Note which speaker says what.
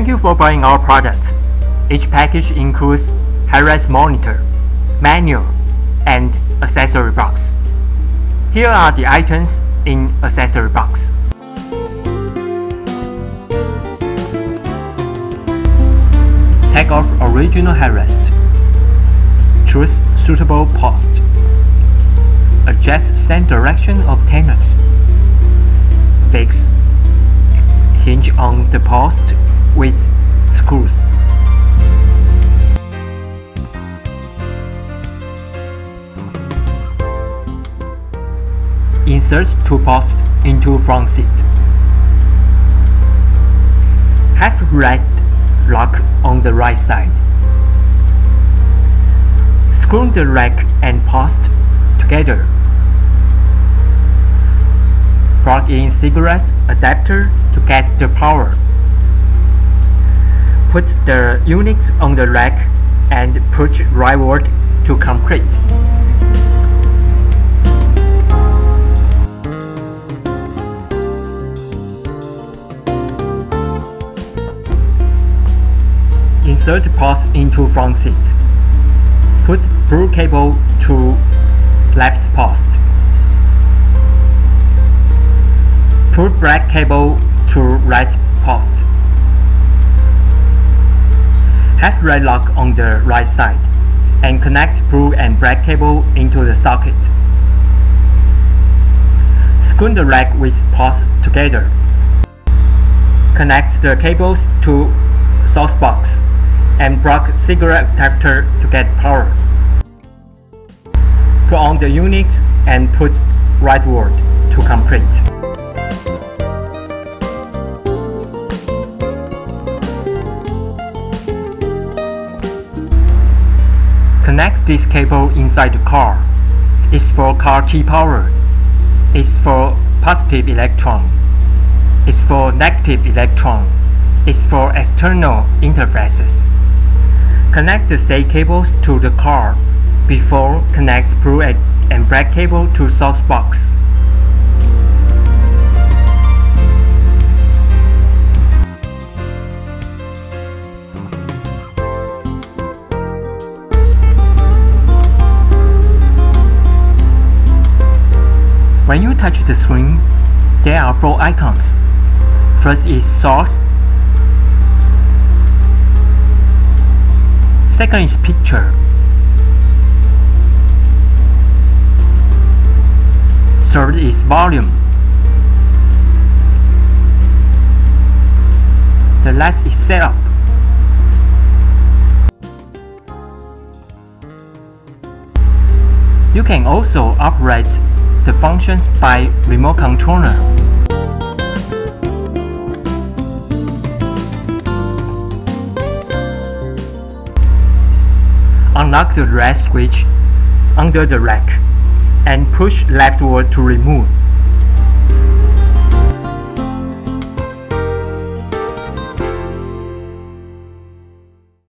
Speaker 1: Thank you for buying our products. Each package includes Headrest monitor, manual, and accessory box. Here are the items in accessory box. Take off original headrest. Choose suitable post. Adjust center direction of tenors. Fix hinge on the post with screws. Insert two posts into front seat. Headrest lock on the right side. Screw the rack and post together. Plug in cigarette adapter to get the power. Put the units on the rack and push rightward to complete. Insert post into front seat. Put blue cable to left post. Put black cable to right post. Headrest lock on the right side and connect blue and black cable into the socket. Screw the rack with post together. Connect the cables to source box and plug cigarette adapter to get power. Put on the unit and put rightward to complete. Connect this cable inside the car. It's for car key power. It's for positive electron. It's for negative electron. It's for external interfaces. Connect the same cables to the car before connect blue and black cable to source box. When you touch the screen, there are 4 icons. First is source. Second is picture. Third is volume. The last is setup. You can also operate the functions by remote controller. Unlock the rack switch under the rack and push leftward to remove.